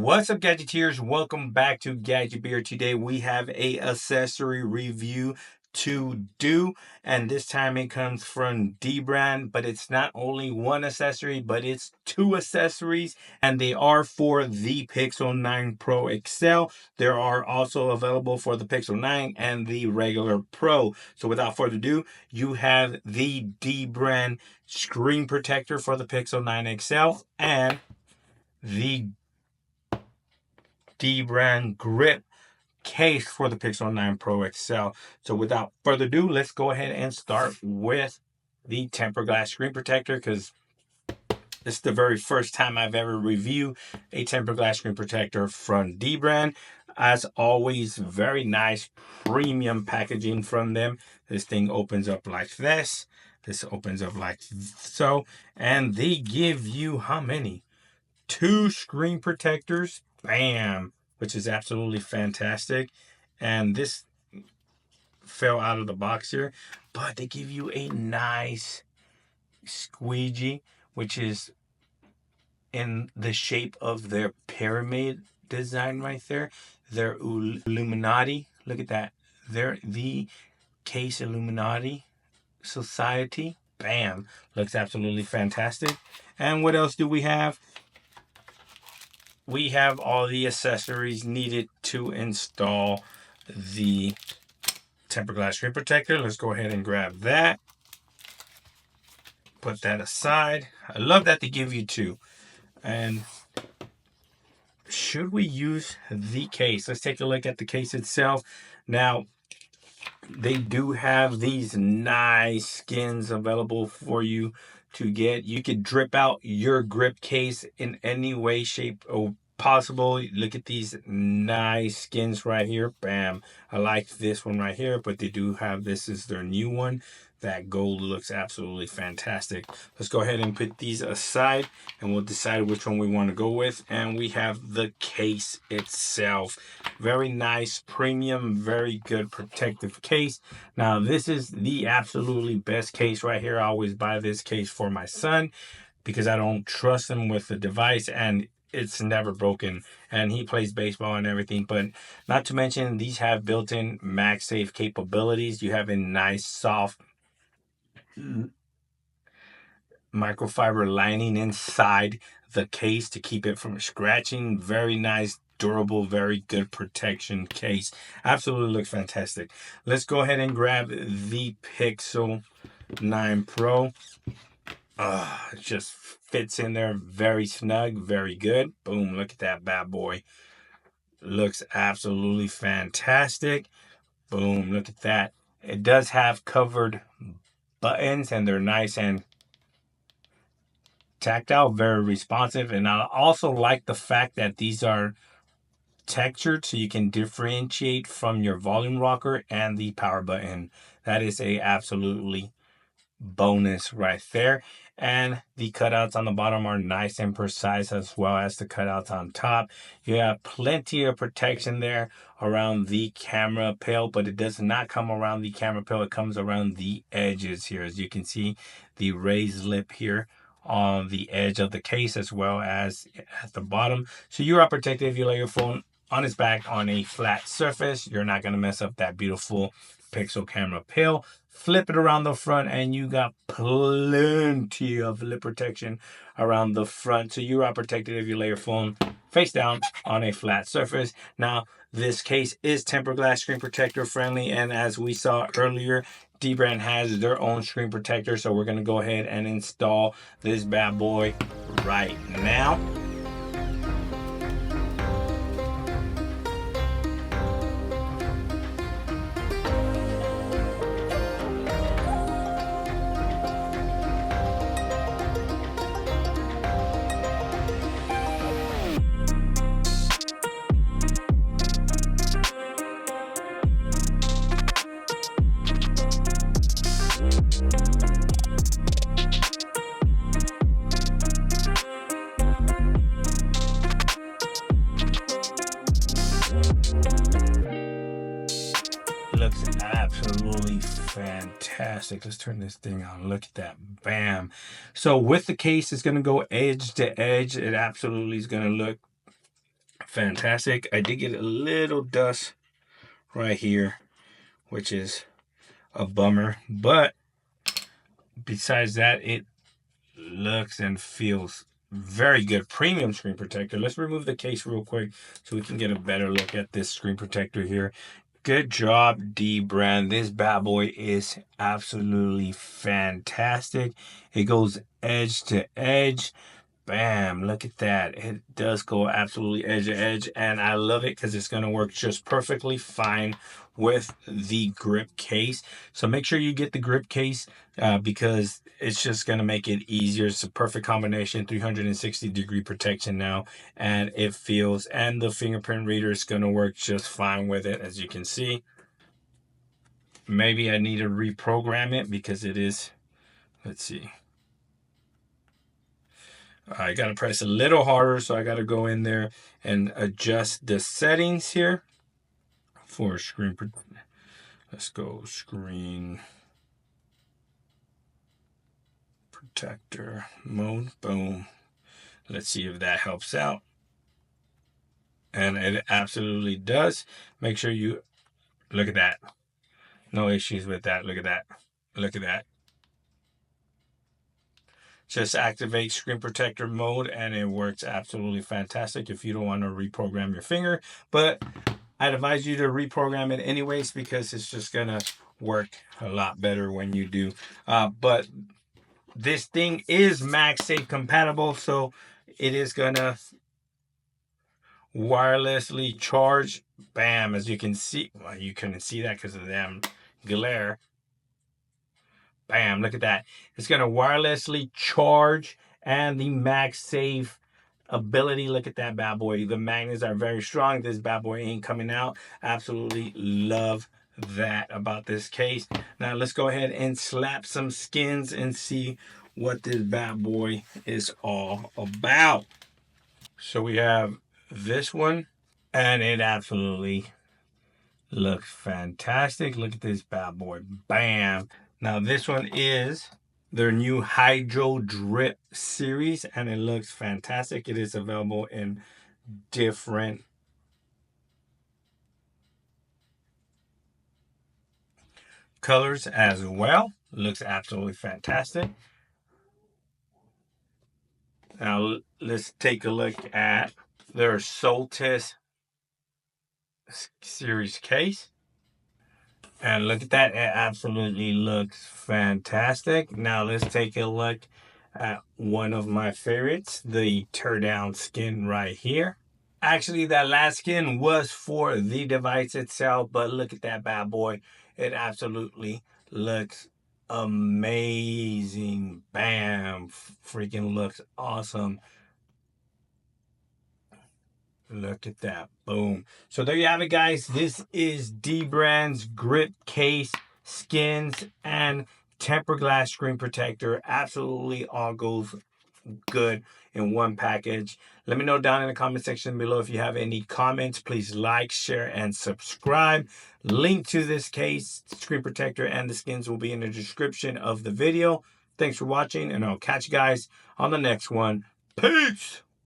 What's up, gadgeteers? Welcome back to Gadget Beer. Today we have a accessory review to do, and this time it comes from Dbrand, but it's not only one accessory, but it's two accessories, and they are for the Pixel 9 Pro XL. They are also available for the Pixel 9 and the regular Pro. So without further ado, you have the Dbrand screen protector for the Pixel 9 XL and the Dbrand grip case for the Pixel 9 Pro XL. So without further ado, let's go ahead and start with the tempered glass screen protector, because this is the very first time I've ever reviewed a tempered glass screen protector from Dbrand. As always, very nice premium packaging from them. This thing opens up like this. This opens up like so. And they give you how many? 2 screen protectors. Bam! Which is absolutely fantastic. And this fell out of the box here, but they give you a nice squeegee, which is in the shape of their pyramid design right there. Their Illuminati. Look at that. They're the Case Illuminati Society. Bam! Looks absolutely fantastic. And what else do we have? We have all the accessories needed to install the tempered glass screen protector. Let's go ahead and grab that. Put that aside. I love that they give you 2. And should we use the case? Let's take a look at the case itself. Now, they do have these nice skins available for you to get. You could drip out your grip case in any way, shape, or possible. Look at these nice skins right here. Bam! I like this one right here, but they do have, this is their new one. That gold looks absolutely fantastic. Let's go ahead and put these aside and we'll decide which one we want to go with. And we have the case itself. Very nice, premium, very good protective case. Now, this is the absolutely best case right here. I always buy this case for my son because I don't trust him with the device, and it's never broken, and he plays baseball and everything. But not to mention, these have built-in MagSafe capabilities. You have a nice soft microfiber lining inside the case to keep it from scratching. Very nice, durable, very good protection case. Absolutely looks fantastic. Let's go ahead and grab the Pixel 9 Pro. It just fits in there very snug, very good. Boom, look at that bad boy. Looks absolutely fantastic. Boom, look at that. It does have covered buttons, and they're nice and tactile, very responsive. And I also like the fact that these are textured, so you can differentiate from your volume rocker and the power button. That is a absolutely bonus right there. And the cutouts on the bottom are nice and precise, as well as the cutouts on top. You have plenty of protection there around the camera pail, but it does not come around the camera pail. It comes around the edges here. As you can see, the raised lip here on the edge of the case, as well as at the bottom. So you are protected if you lay your phone on its back on a flat surface. You're not going to mess up that beautiful Pixel camera pail. Flip it around the front and you got plenty of lip protection around the front. So you are protected if you lay your phone face down on a flat surface. Now, this case is tempered glass screen protector friendly, and as we saw earlier, Dbrand has their own screen protector. So we're going to go ahead and install this bad boy right now. Looks absolutely fantastic. Let's turn this thing on. Look at that. Bam. So with the case, it's going to go edge to edge. It absolutely is going to look fantastic. I did get a little dust right here, which is a bummer, but besides that, it looks and feels very good. Premium screen protector. Let's remove the case real quick so we can get a better look at this screen protector here. Good job, Dbrand. This bad boy is absolutely fantastic. It goes edge to edge. Bam, look at that. It does go absolutely edge to edge, and I love it because it's going to work just perfectly fine with the grip case. So make sure you get the grip case because it's just going to make it easier. It's a perfect combination, 360-degree protection now, and it feels, and the fingerprint reader is going to work just fine with it, as you can see. Maybe I need to reprogram it because it is, let's see. I got to press a little harder, so I got to go in there and adjust the settings here for screen. Let's go screen protector mode. Boom. Let's see if that helps out. And it absolutely does. Make sure you look at that. No issues with that. Look at that. Look at that. Just activate screen protector mode and it works absolutely fantastic if you don't want to reprogram your finger. But I'd advise you to reprogram it anyways because it's just going to work a lot better when you do. But this thing is MagSafe compatible, so it is going to wirelessly charge. Bam, as you can see. Well, you couldn't see that because of the damn glare. Bam, look at that. It's going to wirelessly charge, and the MagSafe ability, look at that bad boy. The magnets are very strong. This bad boy ain't coming out. Absolutely love that about this case. Now let's go ahead and slap some skins and see what this bad boy is all about. So we have this one, and it absolutely looks fantastic. Look at this bad boy. Bam. Now this one is their new Hydro Drip series, and it looks fantastic. It is available in different colors as well. Looks absolutely fantastic. Now let's take a look at their Soltis series case. And look at that. It absolutely looks fantastic. Now let's take a look at one of my favorites, the teardown skin right here. Actually, that last skin was for the device itself, but look at that bad boy. It absolutely looks amazing. Bam. Freaking looks awesome. Look at that. Boom. So there you have it, guys. This is Dbrand's grip case, skins, and tempered glass screen protector. Absolutely all goes good in one package. Let me know down in the comment section below if you have any comments. Please like, share, and subscribe. Link to this case, screen protector, and the skins will be in the description of the video. Thanks for watching, and I'll catch you guys on the next one. Peace!